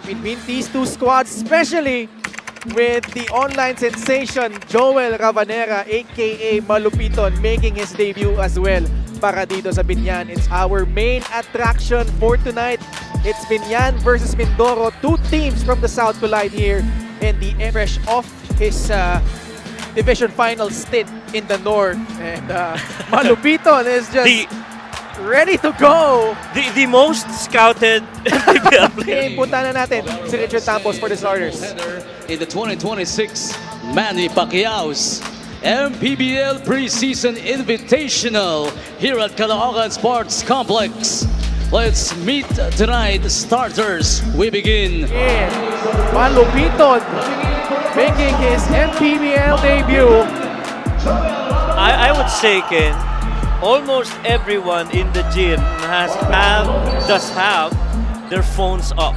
between these two squads, especially with the online sensation Joel Ravanera aka Malupiton making his debut as well para dito sa Binyan. It's our main attraction for tonight. It's Binyan versus Mindoro. Two teams from the South collide here in the fresh off his division final stint in the North. And Malupiton is just ready to go. The most scouted PBL player. Punta na natin si Richard Tampos for the starters. In the 2026 Manny Pacquiao's MPBL Preseason Invitational here at Caloocan Sports Complex. Let's meet tonight starters. We begin. And Malupiton making his MPBL debut. I would say, Ken, almost everyone in the gym does have their phones up.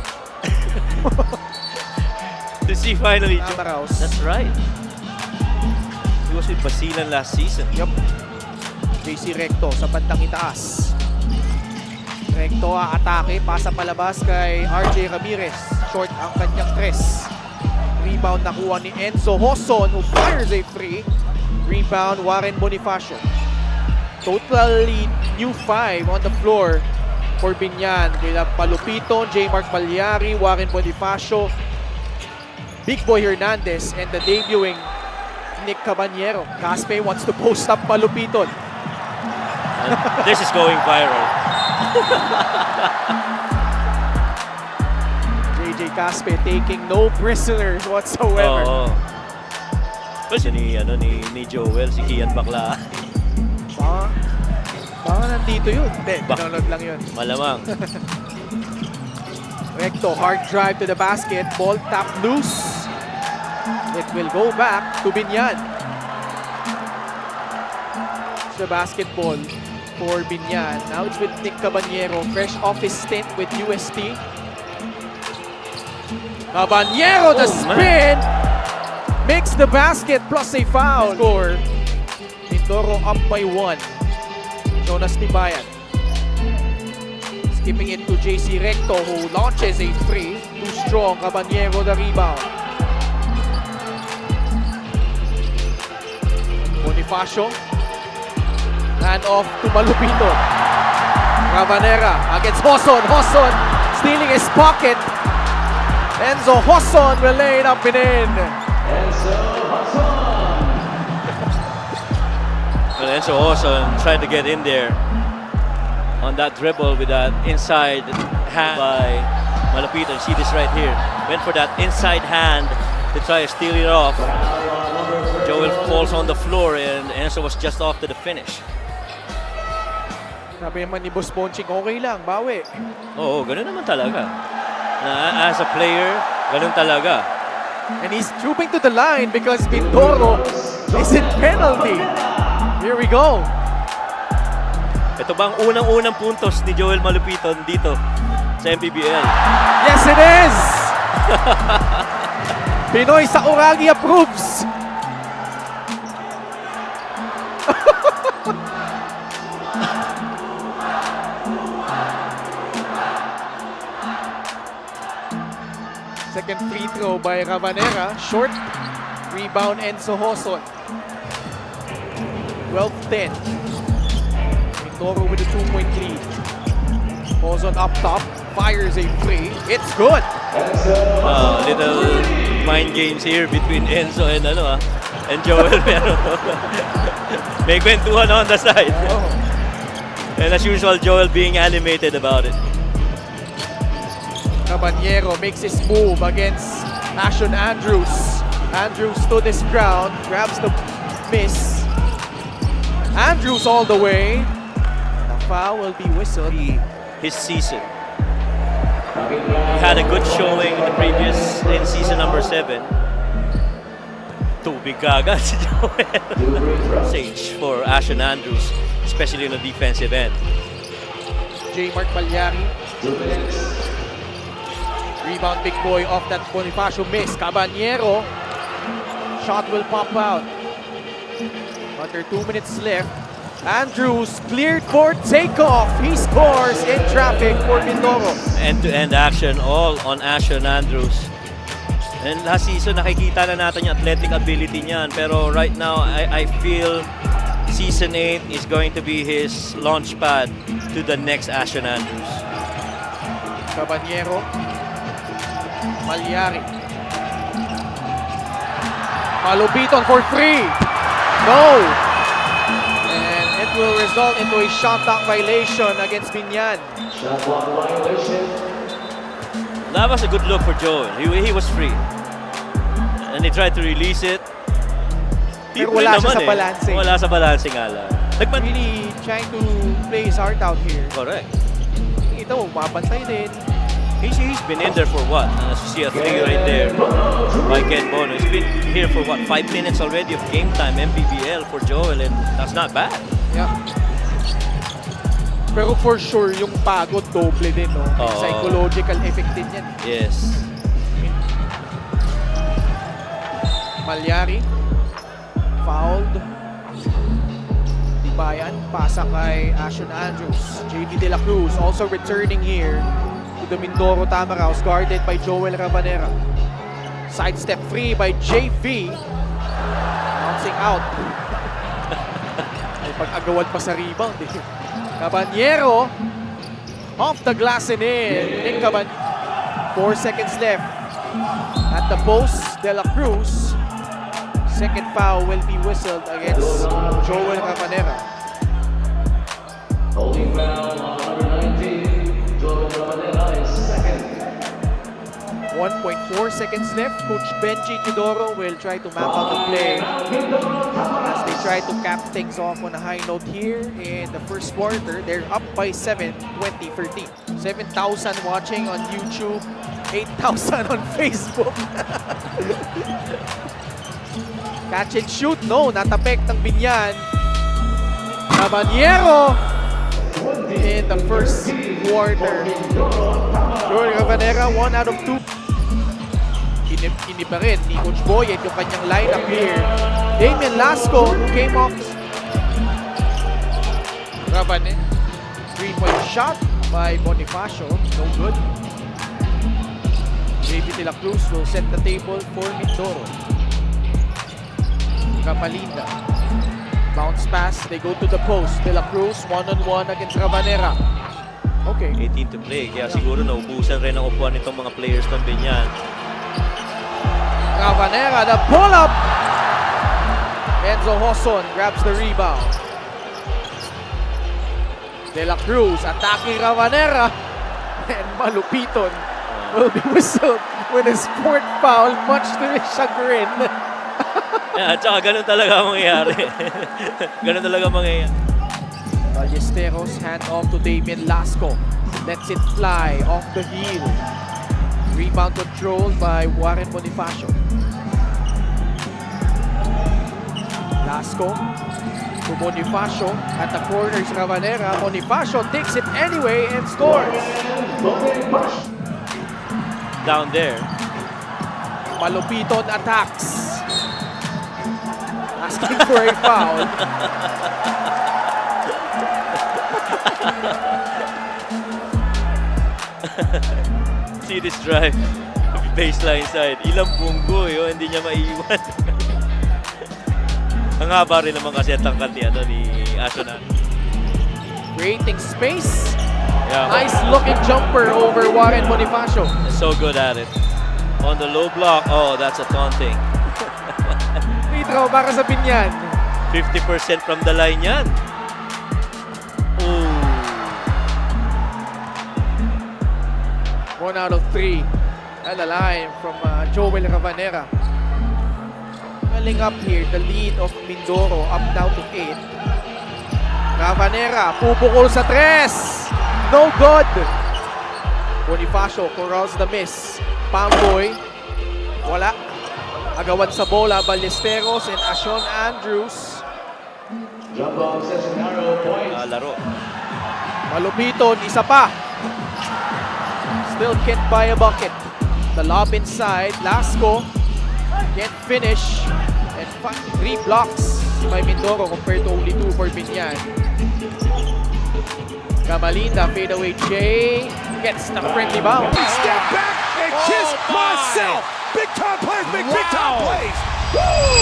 To see finally. Amaraos. That's right. He was with Basilan last season. Yup. JC Recto sa bandang itaas. Recto atake, pasa palabas kay RJ Ramirez. Short ang kanyang tres. Rebound nakuha ni Enzo Hoson who fires a free. Rebound Warren Bonifacio. Totally new five on the floor for Binyan. We have Malupiton, J. Mark Malyari, Warren Bonifacio, Big Boy Hernandez, and the debuting Nick Caballero. Caspe wants to post up Malupiton. And this is going viral. JJ Caspe taking no prisoners whatsoever. Oo. Kasi ni Joel, si Kian Bakla. Baka nandito yun. Hindi, pinunod lang yun. Malamang. Recto, hard drive to the basket. Ball tap loose. It will go back to Binyan. The basketball for Binyan. Now it's with Nick Caballero, fresh off his stint with UST. Caballero, the spin! Makes the basket plus a foul. Score. Mindoro up by 1. Jonas Tibayan. Skipping it to JC Recto who launches a three. Too strong. Caballero the rebound. Bonifacio. Hand off to Malupiton. Ravanera against Hoson. Hoson stealing his pocket. Enzo Hoson will lay it up and in. Well, Enzo Hoson tried to get in there on that dribble with that inside hand by Malupiton. See this right here. Went for that inside hand to try to steal it off. Joel falls on the floor and Enzo was just off to the finish. Sabi naman ni Boss Bonching, okay lang, bawi. Oo, ganun naman talaga. As a player, ganun talaga. And he's trooping to the line because Mindoro is in penalty. Here we go. Ito bang unang-unang puntos ni Joel Malupiton dito sa MPBL? Yes, it is! Pinoy sa Uragi approves. Second free throw by Ravanera. Short. Rebound Enzo Hoson. 12-10. Mindoro with a 2-point lead. Hoson up top. Fires a free. It's good. Little mind games here between Enzo and and Joel. Pero may kwentuhan on the side. And as usual, Joel being animated about it. Caballero makes his move against Ashon Andrews. Andrews stood his ground, grabs the miss. Andrews all the way. The foul will be whistled. His season. He had a good showing in season number 7. Tubig kagad si Joel. Sage for Ashon Andrews, especially on the defensive end. J. Mark Malyari. Rebound Big Boy off that Bonifacio miss. Caballero. Shot will pop out. Under 2 minutes left. Andrews cleared for takeoff. He scores in traffic for Mindoro. End-to-end action, all on Ashon Andrews. And last season, nakikita na natin yung athletic ability niyan. Pero right now, I feel Season 8 is going to be his launch pad to the next Ashon Andrews. Cabanyero. Malyari. Malupiton for 3. No! And it will result into a shot clock violation against Binyan. That was a good look for Joel. He was free. And he tried to release it. Pero wala siya sa balancing. Wala sa balancing nga lang. Really trying to play his heart out here. Correct. Ito, mapantay din. He's been in there for what? As you see a 3 right there by Ken Bono. He's been here for what? 5 minutes already of game time, MPBL for Joel, and that's not bad. Yeah. Pero for sure, yung pagod doble din, no? Oo. Psychological effect din yan. Yes. Malyari. Fouled. Bayan, pasa kay Ashon Andrews. JV De La Cruz also returning here to the Mindoro Tamaraws, guarded by Joel Ravanera. Sidestep free by JV. Bouncing out. Ay pag-agawad pa sa rebound. Cabanyero. Off the glass and in. Nick 4 seconds left. At the post, De La Cruz. Second foul will be whistled against Joel Ravanera. Holding foul on number 19, Joel Ravanera is second. 1.4 seconds left. Coach Benji Chidoro will try to map out the play as they try to cap things off on a high note here in the first quarter. They're up by 7, 20-13. 7,000 watching on YouTube, 8,000 on Facebook. Catch and shoot, no. Natapek ng Binyan. Cabanyero in the first quarter. Joel Ravanera, 1 out of 2. Iniba rin ni Coach Boyet yung kanyang lineup here. Damian Lasco came off. Ravanera. 3-point shot by Bonifacio. No good. JV De La Cruz will set the table for Mindoro. Capalinda. Bounce pass. They go to the post. De La Cruz, one-on-one against Ravanera. Okay. 18 to play. Kaya siguro naubusan rin ang upuan nitong mga players ng Binyan. Ravanera, the pull-up. Enzo Hoson grabs the rebound. De La Cruz attacking Ravanera. And Malupiton will be whistled with a sport foul, much to his chagrin. Yeah, at saka ganun talaga ang mangyayari. Ganun talaga ang mangyayari. Ballesteros hand off to Damian Lasco. Lets it fly off the heel. Rebound controlled by Warren Bonifacio. Lasco to Bonifacio at the corners. Ravanera. Bonifacio takes it anyway and scores. Down there. Malupiton attacks. Asking for a foul. See this drive. Baseline side. Ilang bunggo yun, hindi niya maiiwan. Ang haba rin naman kasi ang tangkad ni Ashon Andrews. Creating space. Yeah, Nice looking jumper over Warren Bonifacio. so good at it. On the low block, oh, that's a taunting. Free throw para sa Binyan. 50% from the line yan. Ooh. 1 out of 3. And the line from Joel Ravanera. Filling up here, the lead of Mindoro up down to 8. Ravanera, pupukol sa 3. No good. Bonifacio corrals the miss. Pamboy, wala. Agawad sa bola, Ballesteros and Ashon Andrews. Jump ball session arrow point. Laro. Malupiton, isa pa. Still can't buy a bucket. The lob inside, Lasco can't finish. And 3 blocks si May Mindoro compared to only 2 for Binyan. Gamalinda, fadeaway J. Gets the friendly bounce. Step back and kiss myself. Big time plays make big time plays. Woo!